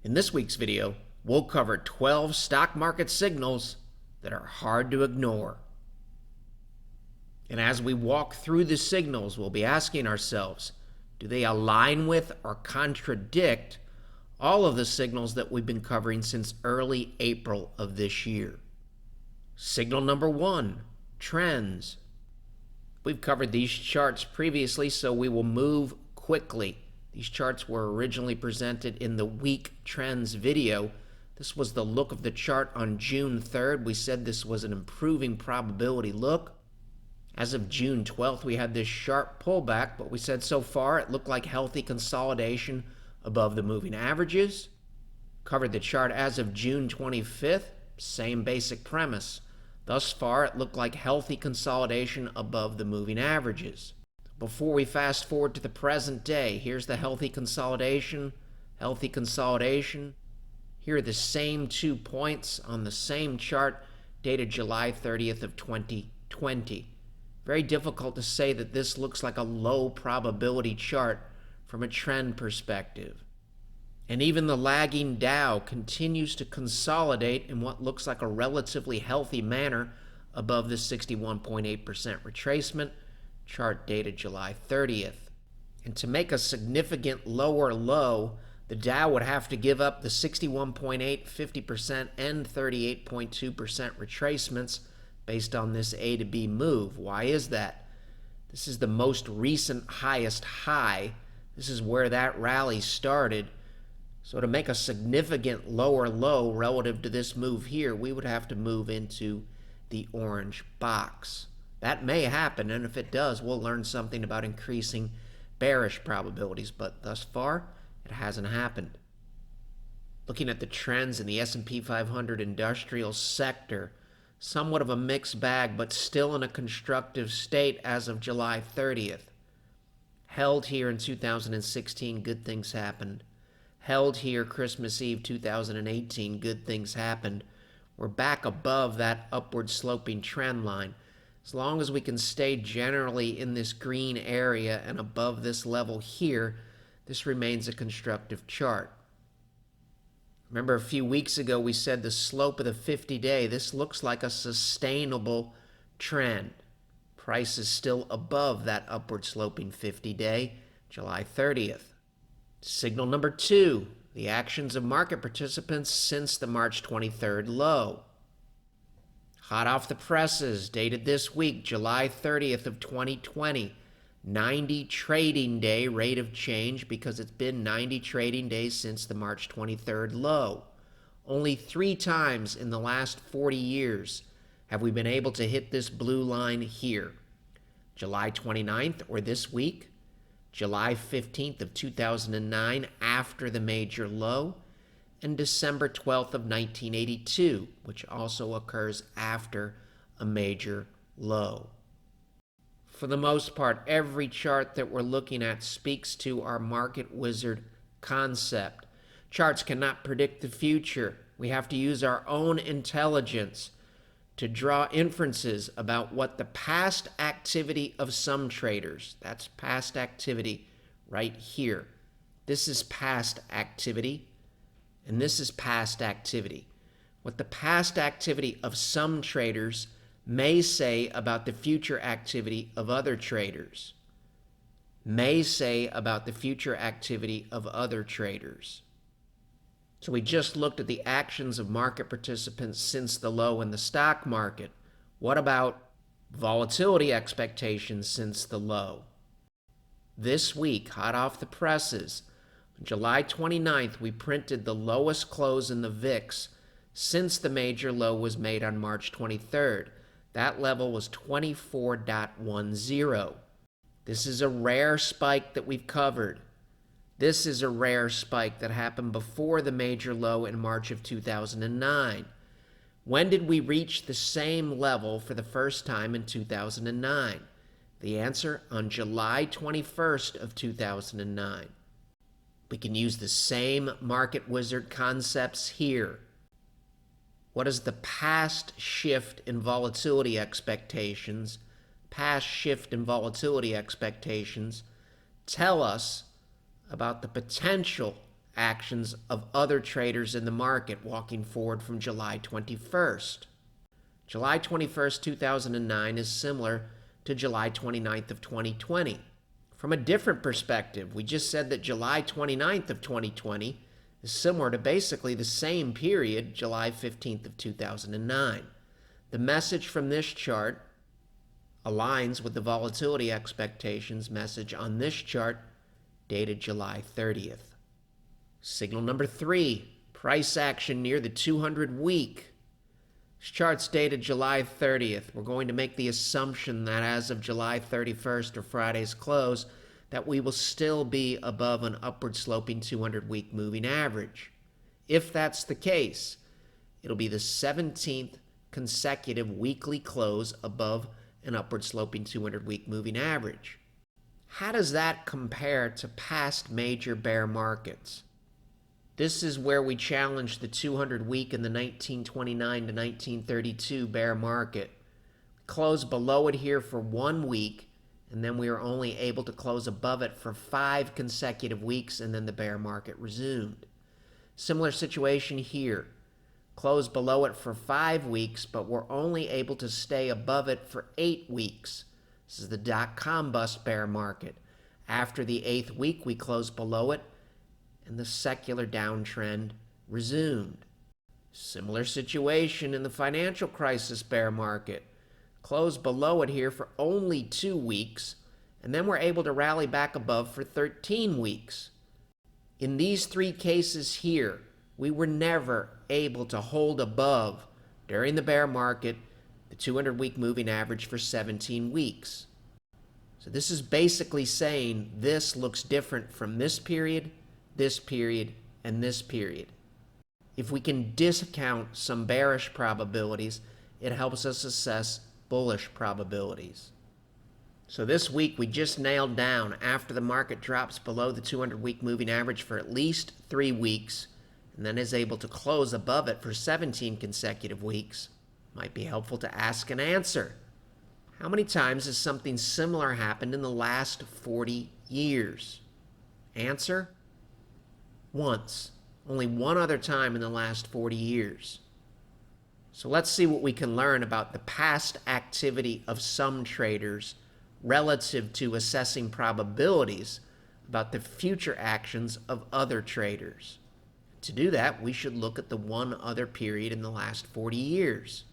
In this week's video, we'll cover 12 stock market signals that are hard to ignore. And as we walk through the signals, we'll be asking ourselves, do they align with or contradict all of the signals that we've been covering since early April of this year? Signal number 1, trends. We've covered these charts previously, so we will move quickly. These charts were originally presented in the week trends video. This was the look of the chart on June 3rd. We said this was an improving probability look. As of June 12th, we had this sharp pullback, but we said so far it looked like healthy consolidation above the moving averages. Covered the chart as of June 25th, same basic premise. Thus far, it looked like healthy consolidation above the moving averages. Before we fast forward to the present day, here's the healthy consolidation. Here are the same 2 points on the same chart dated July 30th of 2020. Very difficult to say that this looks like a low probability chart from a trend perspective. And even the lagging Dow continues to consolidate in what looks like a relatively healthy manner above the 61.8% retracement, chart dated July 30th. And to make a significant lower low, the Dow would have to give up the 61.8%, 50%, and 38.2% retracements based on this A to B move. Why is that? This is the most recent highest high. This is where that rally started. So to make a significant lower low relative to this move here, we would have to move into the orange box. That may happen, and if it does, we'll learn something about increasing bearish probabilities, but thus far, it hasn't happened. Looking at the trends in the S&P 500 industrial sector, somewhat of a mixed bag, but still in a constructive state as of July 30th. Held here in 2016, good things happened. Held here Christmas Eve 2018, good things happened. We're back above that upward sloping trend line. As long as we can stay generally in this green area and above this level here, this remains a constructive chart. Remember a few weeks ago we said the slope of the 50-day, this looks like a sustainable trend. Price is still above that upward sloping 50-day, July 30th. Signal number 2, the actions of market participants since the March 23rd low. Hot off the presses, dated this week, July 30th of 2020, 90 trading day rate of change because it's been 90 trading days since the March 23rd low. Only 3 times in the last 40 years have we been able to hit this blue line here. July 29th, or this week, July 15th of 2009 after the major low, and December 12th of 1982, which also occurs after a major low. For the most part, every chart that we're looking at speaks to our market wizard concept. Charts cannot predict the future. We have to use our own intelligence to draw inferences about what the past activity of some traders, that's past activity right here. This is past activity, and this is past activity. What the past activity of some traders may say about the future activity of other traders. So we just looked at the actions of market participants since the low in the stock market. What about volatility expectations since the low? This week, hot off the presses, on July 29th, we printed the lowest close in the VIX since the major low was made on March 23rd. That level was 24.10. This is a rare spike that we've covered. This is a rare spike that happened before the major low in March of 2009. When did we reach the same level for the first time in 2009? The answer, on July 21st of 2009. We can use the same market wizard concepts here. What is the past shift in volatility expectations? Tell us about the potential actions of other traders in the market walking forward from July 21st. July 21st, 2009 is similar to July 29th of 2020. From a different perspective, we just said that July 29th of 2020 is similar to basically the same period, July 15th of 2009. The message from this chart aligns with the volatility expectations message on this chart dated July 30th. Signal number 3, price action near the 200-week. This chart's dated July 30th. We're going to make the assumption that as of July 31st or Friday's close, that we will still be above an upward sloping 200-week moving average. If that's the case, it'll be the 17th consecutive weekly close above an upward sloping 200-week moving average. How does that compare to past major bear markets? This is where we challenge the 200-week in the 1929 to 1932 bear market. We closed below it here for 1 week, and then we were only able to close above it for 5 consecutive weeks, and then the bear market resumed. Similar situation here. Closed below it for 5 weeks, but we're only able to stay above it for 8 weeks. This is the dot-com bust bear market. After the 8th week, we closed below it, and the secular downtrend resumed. Similar situation in the financial crisis bear market. Closed below it here for only 2 weeks, and then we're able to rally back above for 13 weeks. In these 3 cases here, we were never able to hold above, during the bear market, the 200-week moving average for 17 weeks. So this is basically saying this looks different from this period, and this period. If we can discount some bearish probabilities, it helps us assess bullish probabilities. So this week we just nailed down after the market drops below the 200-week moving average for at least 3 weeks, and then is able to close above it for 17 consecutive weeks. Might be helpful to ask and answer. How many times has something similar happened in the last 40 years? Answer: once. Only one other time in the last 40 years. So let's see what we can learn about the past activity of some traders relative to assessing probabilities about the future actions of other traders. To do that, we should look at the one other period in the last 40 years.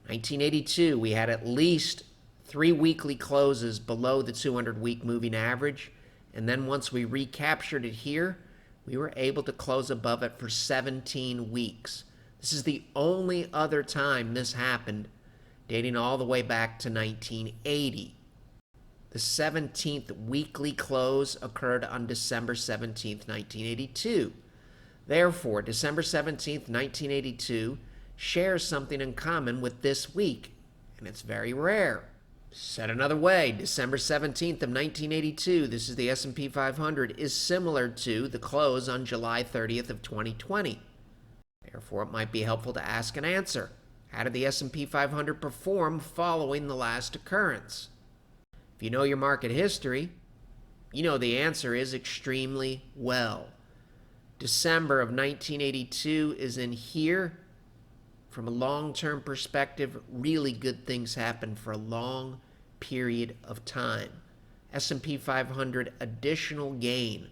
1982, we had at least 3 weekly closes below the 200-week moving average, and then once we recaptured it here, we were able to close above it for 17 weeks. This is the only other time this happened, dating all the way back to 1980. The 17th weekly close occurred on December 17th, 1982. Therefore, December 17th, 1982 shares something in common with this week, and it's very rare. Said another way, December 17th of 1982, this is the S&P 500, is similar to the close on July 30th of 2020. Therefore, it might be helpful to ask and answer. How did the S&P 500 perform following the last occurrence? If you know your market history, you know the answer is extremely well. December of 1982 is in here. From a long-term perspective, really good things happen for a long period of time. S&P 500 additional gain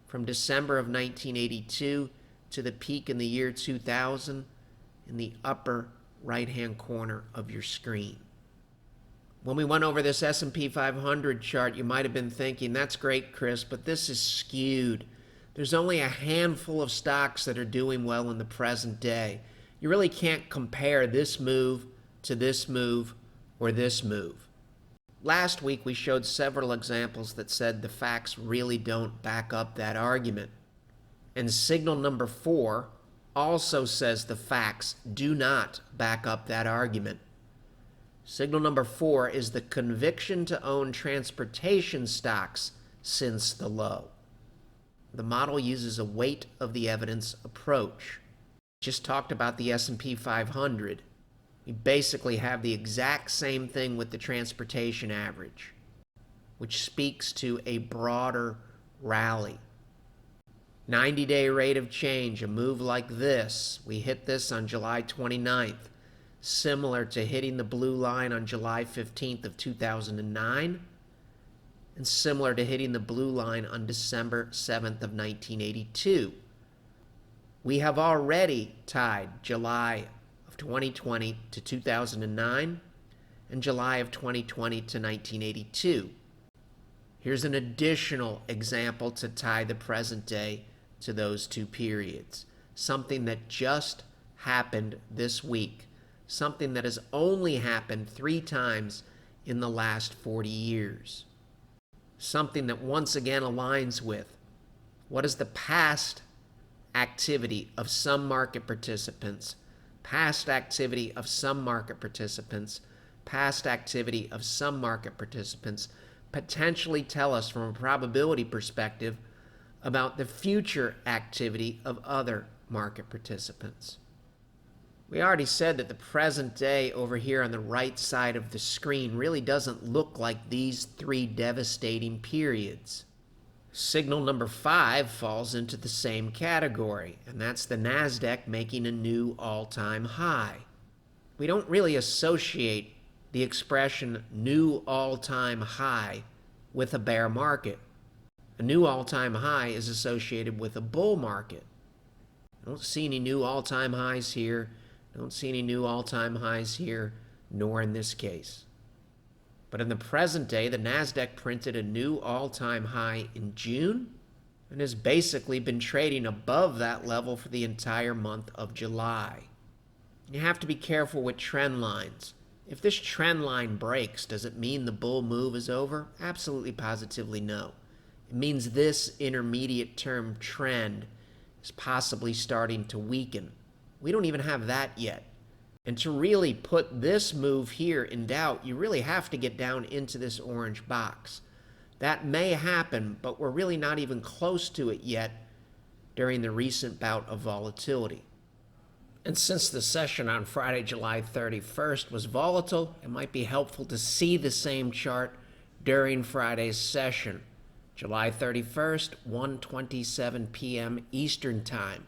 from December of 1982 to the peak in the year 2000 in the upper right-hand corner of your screen. When we went over this S&P 500 chart, you might have been thinking, that's great, Chris, but this is skewed. There's only a handful of stocks that are doing well in the present day. You really can't compare this move to this move or this move. Last week, we showed several examples that said the facts really don't back up that argument. And signal number 4 also says the facts do not back up that argument. Signal number 4 is the conviction to own transportation stocks since the low. The model uses a weight of the evidence approach. Just talked about the S&P 500. We basically have the exact same thing with the transportation average, which speaks to a broader rally. 90-day rate of change, a move like this. We hit this on July 29th, similar to hitting the blue line on July 15th of 2009, and similar to hitting the blue line on December 7th of 1982. We have already tied July of 2020 to 2009 and July of 2020 to 1982. Here's an additional example to tie the present day to those two periods. Something that just happened this week. Something that has only happened 3 times in the last 40 years. Something that once again aligns with what is the past activity of some market participants, past activity of some market participants, past activity of some market participants potentially tell us from a probability perspective about the future activity of other market participants. We already said that the present day over here on the right side of the screen really doesn't look like these 3 devastating periods. Signal number 5 falls into the same category, and that's the Nasdaq making a new all-time high. We don't really associate the expression new all-time high with a bear market. A new all-time high is associated with a bull market. I don't see any new all-time highs here. Don't see any new all-time highs here, nor in this case. But in the present day, the Nasdaq printed a new all-time high in June and has basically been trading above that level for the entire month of July. You have to be careful with trend lines. If this trend line breaks, does it mean the bull move is over? Absolutely, positively no. It means this intermediate term trend is possibly starting to weaken. We don't even have that yet. And to really put this move here in doubt, you really have to get down into this orange box. That may happen, but we're really not even close to it yet during the recent bout of volatility. And since the session on Friday, July 31st was volatile, it might be helpful to see the same chart during Friday's session. July 31st, 1:27 p.m. Eastern Time.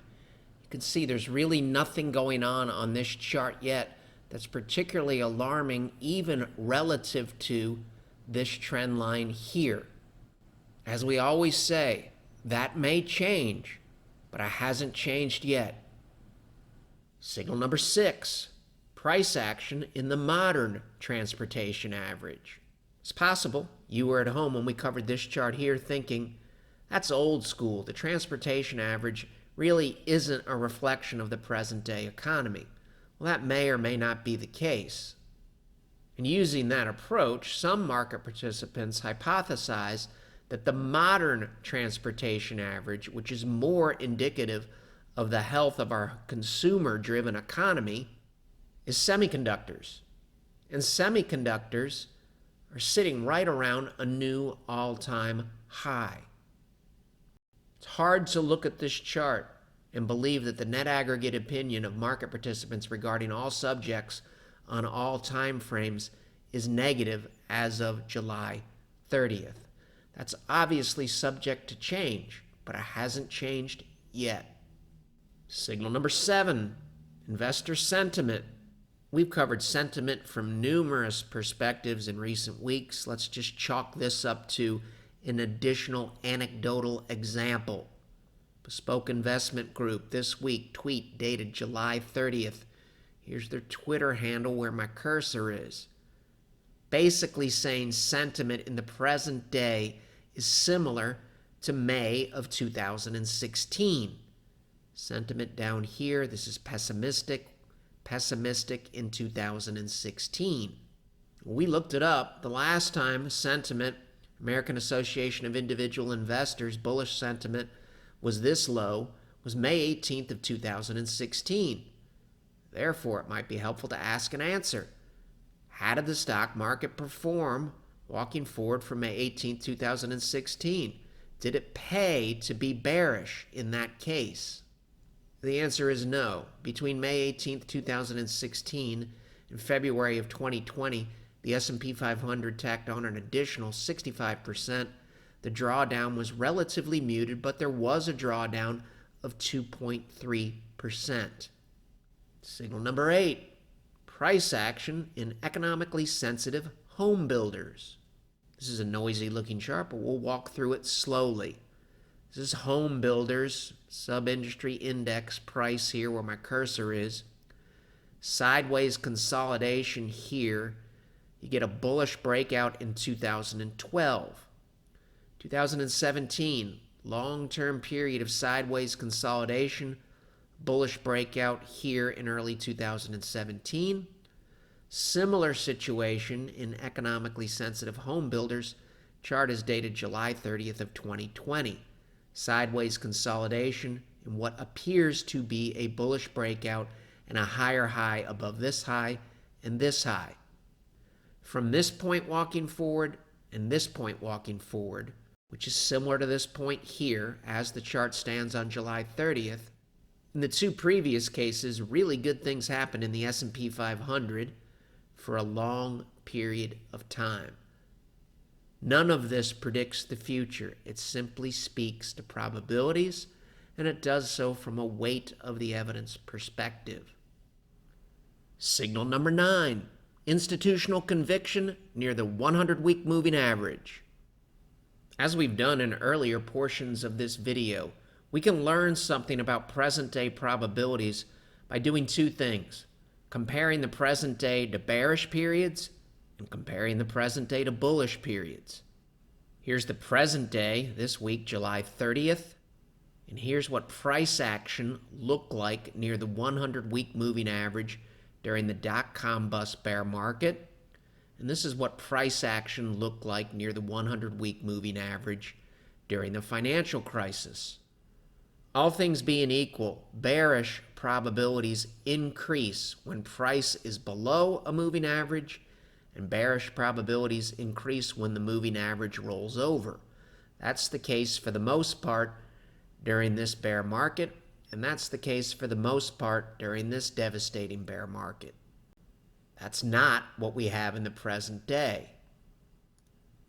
You can see there's really nothing going on this chart yet that's particularly alarming, even relative to this trend line here. As we always say, that may change, but it hasn't changed yet. Signal number 6, price action in the modern transportation average. It's possible you were at home when we covered this chart here thinking, that's old school. The transportation average really isn't a reflection of the present day economy. Well, that may or may not be the case. And using that approach, some market participants hypothesize that the modern transportation average, which is more indicative of the health of our consumer-driven economy, is semiconductors. And semiconductors are sitting right around a new all-time high. It's hard to look at this chart and believe that the net aggregate opinion of market participants regarding all subjects on all time frames is negative as of July 30th. That's obviously subject to change, but it hasn't changed yet. Signal number 7, investor sentiment. We've covered sentiment from numerous perspectives in recent weeks. Let's just chalk this up to an additional anecdotal example. Bespoke Investment Group this week, tweet dated July 30th. Here's their Twitter handle where my cursor is. Basically saying sentiment in the present day is similar to May of 2016. Sentiment down here, this is pessimistic in 2016. We looked it up. The last time sentiment, American Association of Individual Investors, bullish sentiment was this low, was May 18th of 2016. Therefore, it might be helpful to ask and answer. How did the stock market perform walking forward from May 18th, 2016? Did it pay to be bearish in that case? The answer is no. Between May 18th, 2016 and February of 2020, the S&P 500 tacked on an additional 65%. the drawdown was relatively muted, but there was a drawdown of 2.3%. Signal number 8, price action in economically sensitive home builders. This is a noisy looking chart, but we'll walk through it slowly. This is home builders, sub-industry index price here where my cursor is. Sideways consolidation here. You get a bullish breakout in 2012. 2017, long-term period of sideways consolidation, bullish breakout here in early 2017. Similar situation in economically sensitive home builders. Chart is dated July 30th of 2020. Sideways consolidation in what appears to be a bullish breakout and a higher high above this high and this high. From this point walking forward and this point walking forward, which is similar to this point here as the chart stands on July 30th, in the two previous cases, really good things happened in the S&P 500 for a long period of time. None of this predicts the future. It simply speaks to probabilities, and it does so from a weight of the evidence perspective. Signal number 9, institutional conviction near the 100-week moving average. As we've done in earlier portions of this video, we can learn something about present-day probabilities by doing two things: comparing the present day to bearish periods and comparing the present day to bullish periods. Here's the present day this week, July 30th, and here's what price action looked like near the 100-week moving average during the dot-com bust bear market, and this is what price action looked like near the 100-week moving average during the financial crisis. All things being equal, bearish probabilities increase when price is below a moving average, and bearish probabilities increase when the moving average rolls over. That's the case for the most part during this bear market, and that's the case for the most part during this devastating bear market. That's not what we have in the present day.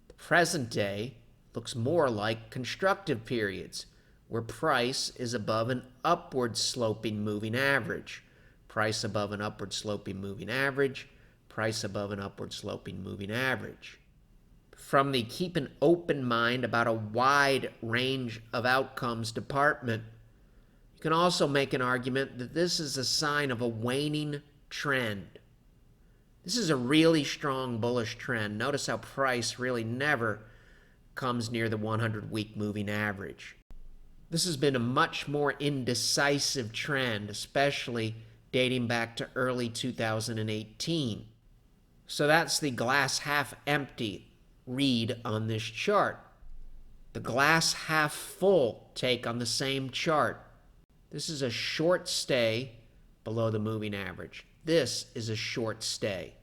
The present day looks more like constructive periods, where price is above an upward sloping moving average. Price above an upward sloping moving average. Price above an upward sloping moving average. From the keep an open mind about a wide range of outcomes department, you can also make an argument that this is a sign of a waning trend. This is a really strong bullish trend. Notice how price really never comes near the 100-week moving average. This has been a much more indecisive trend, especially dating back to early 2018. So that's the glass half empty read on this chart. The glass half full take on the same chart. This is a short stay below the moving average. This is a short stay,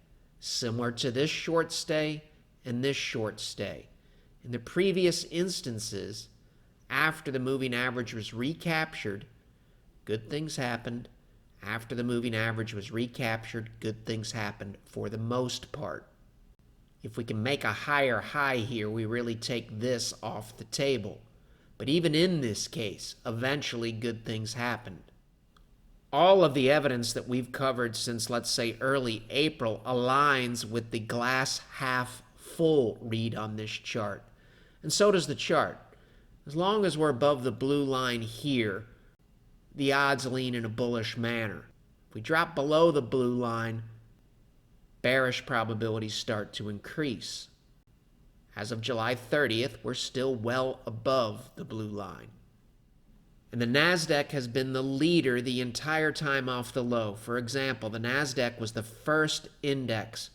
similar to this short stay and this short stay. In the previous instances, after the moving average was recaptured, good things happened. After the moving average was recaptured, good things happened for the most part. If we can make a higher high here, we really take this off the table. But even in this case, eventually good things happened. All of the evidence that we've covered since, let's say, early April aligns with the glass half full read on this chart. And so does the chart. As long as we're above the blue line here, the odds lean in a bullish manner. If we drop below the blue line, bearish probabilities start to increase. As of July 30th, we're still well above the blue line. And the Nasdaq has been the leader the entire time off the low. For example, the Nasdaq was the first index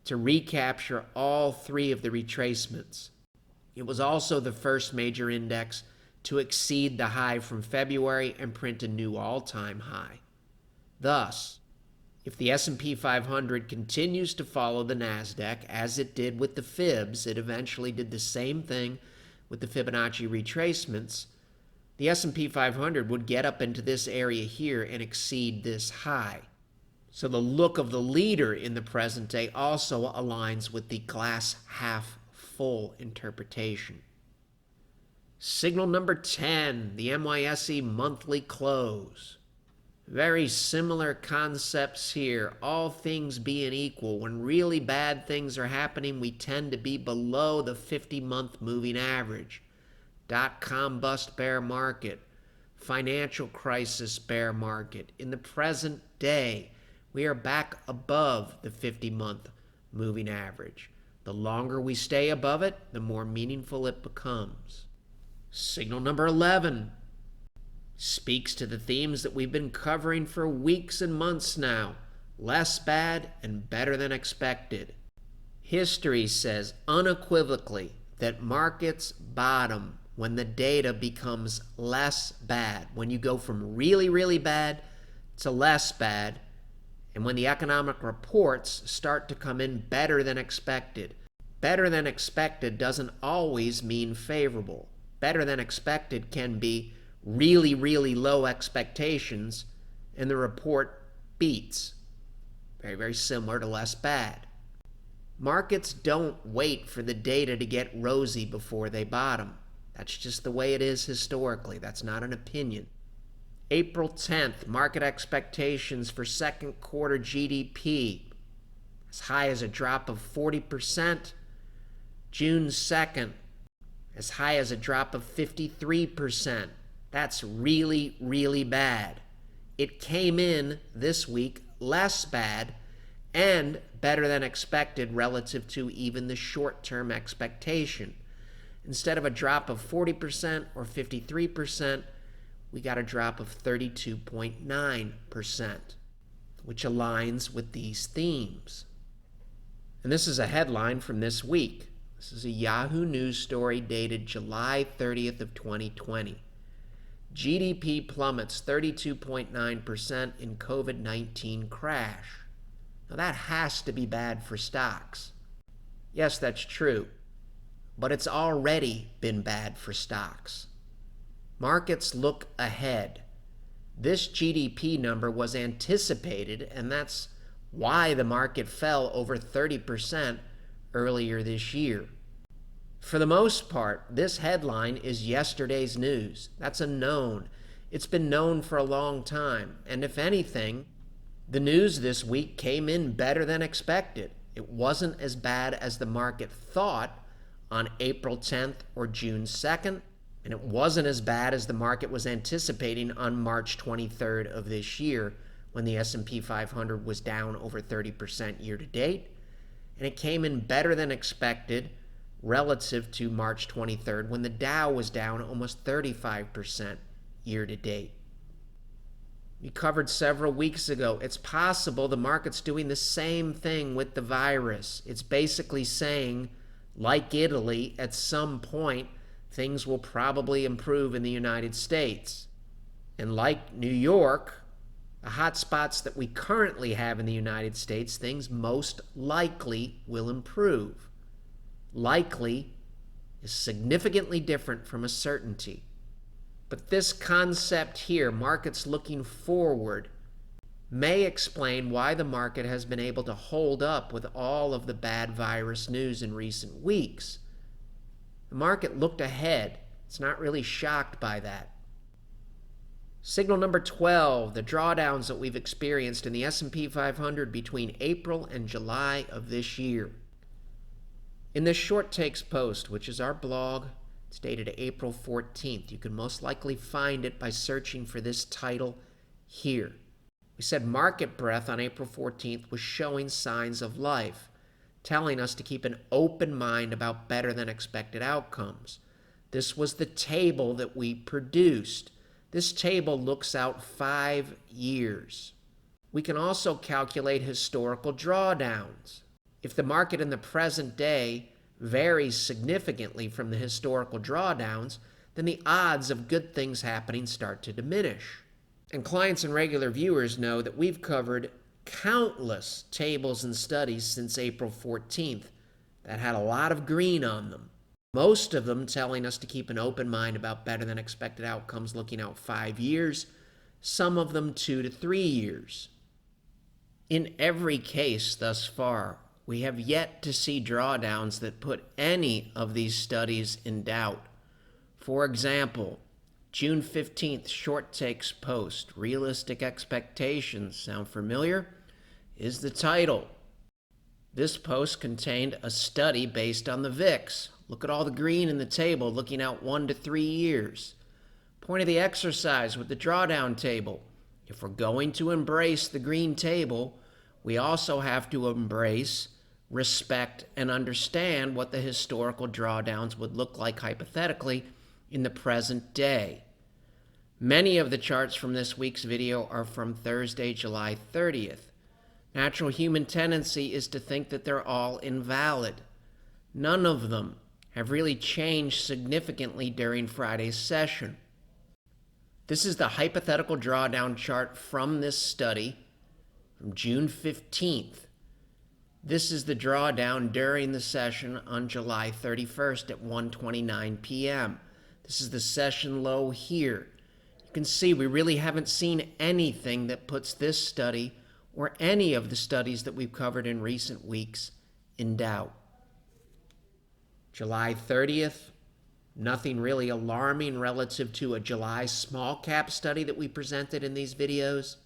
to recapture all three of the retracements. It was also the first major index to exceed the high from February and print a new all-time high. Thus, if the S&P 500 continues to follow the Nasdaq, as it did with the Fibs, it eventually did the same thing with the Fibonacci retracements, the S&P 500 would get up into this area here and exceed this high. So the look of the leader in the present day also aligns with the glass half full interpretation. Signal number 10, the NYSE monthly close. Very similar concepts here. All things being equal, when really bad things are happening, we tend to be below the 50-month moving average. Dot-com bust bear market, financial crisis bear market. In the present day, we are back above the 50-month moving average. The longer we stay above it, the more meaningful it becomes. Signal number 11 speaks to the themes that we've been covering for weeks and months now. Less bad and better than expected. History says unequivocally that markets bottom when the data becomes less bad. When you go from really, really bad to less bad, and when the economic reports start to come in better than expected. Better than expected doesn't always mean favorable. Better than expected can be really, really low expectations, and the report beats. Very, very similar to less bad. Markets don't wait for the data to get rosy before they bottom. That's just the way it is historically. That's not an opinion. April 10th, market expectations for second quarter GDP as high as a drop of 40%. June 2nd, as high as a drop of 53%. That's really, really bad. It came in this week less bad and better than expected relative to even the short-term expectation. Instead of a drop of 40% or 53%, we got a drop of 32.9%, which aligns with these themes. And this is a headline from this week. This is a Yahoo News story dated July 30th of 2020. GDP plummets 32.9% in COVID-19 crash. Now that has to be bad for stocks. Yes, that's true. But it's already been bad for stocks. Markets look ahead. This GDP number was anticipated, and that's why the market fell over 30% earlier this year. For the most part, this headline is yesterday's news. That's a known. It's been known for a long time. And if anything, the news this week came in better than expected. It wasn't as bad as the market thought on April 10th or June 2nd, and it wasn't as bad as the market was anticipating on March 23rd of this year, when the S&P 500 was down over 30% year to date. And it came in better than expected relative to March 23rd, when the Dow was down almost 35% year to date. We covered several weeks ago, it's possible the market's doing the same thing with the virus. It's basically saying, like Italy, at some point, things will probably improve in the United States. And like New York, the hot spots that we currently have in the United States, things most likely will improve. Likely is significantly different from a certainty. But this concept here, markets looking forward, may explain why the market has been able to hold up with all of the bad virus news in recent weeks. The market looked ahead. It's not really shocked by that. Signal number 12, the drawdowns that we've experienced in the S&P 500 between April and July of this year. In this short takes post, which is our blog, it's dated April 14th. You can most likely find it by searching for this title here. We said market breadth on April 14th was showing signs of life, telling us to keep an open mind about better than expected outcomes. This was the table that we produced. This table looks out 5 years. We can also calculate historical drawdowns. If the market in the present day varies significantly from the historical drawdowns, then the odds of good things happening start to diminish. And clients and regular viewers know that we've covered countless tables and studies since April 14th that had a lot of green on them. Most of them telling us to keep an open mind about better than expected outcomes looking out 5 years, some of them 2 to 3 years. In every case thus far, we have yet to see drawdowns that put any of these studies in doubt. For example, June 15th short takes post, Realistic Expectations. Sound familiar? Is the title. This post contained a study based on the VIX. Look at all the green in the table looking out 1 to 3 years. Point of the exercise with the drawdown table. If we're going to embrace the green table, we also have to embrace, respect, and understand what the historical drawdowns would look like hypothetically in the present day. Many of the charts from this week's video are from Thursday, July 30th. Natural human tendency is to think that they're all invalid. None of them have really changed significantly during Friday's session. This is the hypothetical drawdown chart from this study from June 15th. This is the drawdown during the session on July 31st at 1:29 p.m. This is the session low here. You can see we really haven't seen anything that puts this study or any of the studies that we've covered in recent weeks in doubt. July 30th, nothing really alarming relative to a July small cap study that we presented in these videos.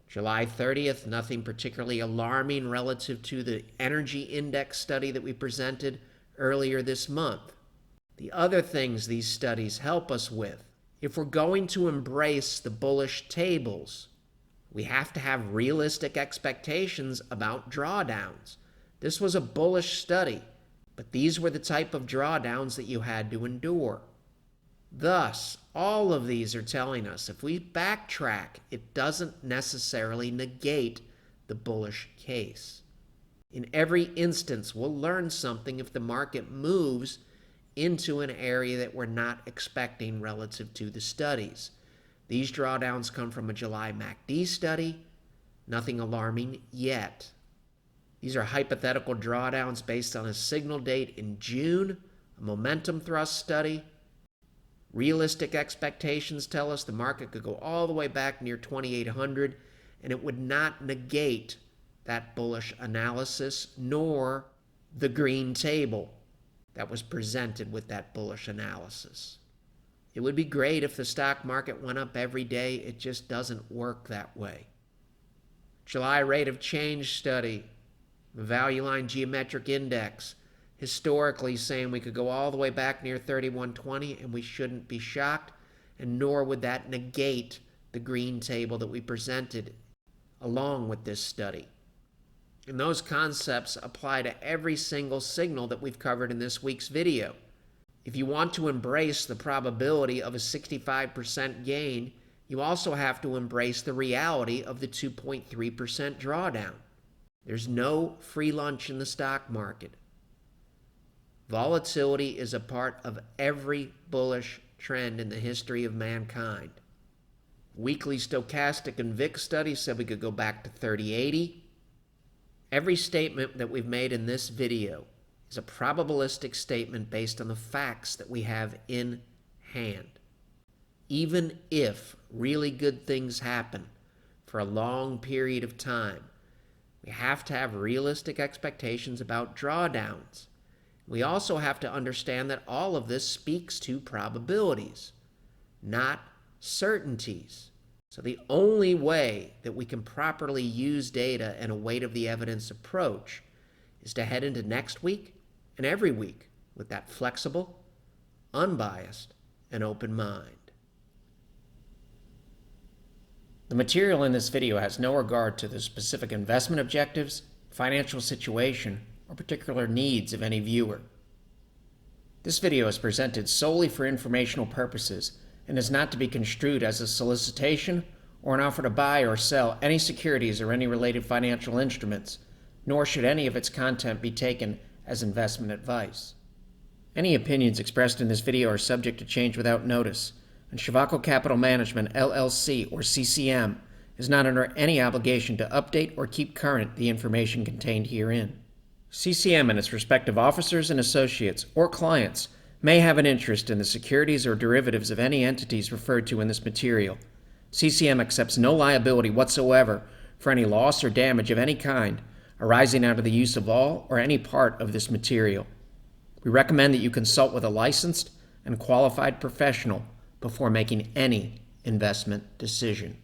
July 30th, nothing particularly alarming relative to the energy index study that we presented earlier this month. The other things these studies help us with, if we're going to embrace the bullish tables, we have to have realistic expectations about drawdowns. This was a bullish study, but these were the type of drawdowns that you had to endure. Thus, all of these are telling us if we backtrack, it doesn't necessarily negate the bullish case. In every instance, we'll learn something if the market moves into an area that we're not expecting relative to the studies. These drawdowns come from a July MACD study. Nothing alarming yet. These are hypothetical drawdowns based on a signal date in June, a momentum thrust study. Realistic expectations tell us the market could go all the way back near 2,800, and it would not negate that bullish analysis, nor the green table that was presented with that bullish analysis. It would be great if the stock market went up every day. It just doesn't work that way. July rate of change study, the value line geometric index, historically saying we could go all the way back near 3120 and we shouldn't be shocked, and nor would that negate the green table that we presented along with this study. And those concepts apply to every single signal that we've covered in this week's video. If you want to embrace the probability of a 65% gain, you also have to embrace the reality of the 2.3% drawdown. There's no free lunch in the stock market. Volatility is a part of every bullish trend in the history of mankind. Weekly stochastic and VIX studies said we could go back to 3080. Every statement that we've made in this video is a probabilistic statement based on the facts that we have in hand. Even if really good things happen for a long period of time, we have to have realistic expectations about drawdowns. We also have to understand that all of this speaks to probabilities, not certainties. So the only way that we can properly use data and a weight of the evidence approach is to head into next week and every week with that flexible, unbiased, and open mind. The material in this video has no regard to the specific investment objectives, financial situation, or particular needs of any viewer. This video is presented solely for informational purposes and is not to be construed as a solicitation or an offer to buy or sell any securities or any related financial instruments, nor should any of its content be taken as investment advice. Any opinions expressed in this video are subject to change without notice, and Shivako Capital Management, LLC, or CCM, is not under any obligation to update or keep current the information contained herein. CCM and its respective officers and associates or clients may have an interest in the securities or derivatives of any entities referred to in this material. CCM accepts no liability whatsoever for any loss or damage of any kind arising out of the use of all or any part of this material. We recommend that you consult with a licensed and qualified professional before making any investment decision.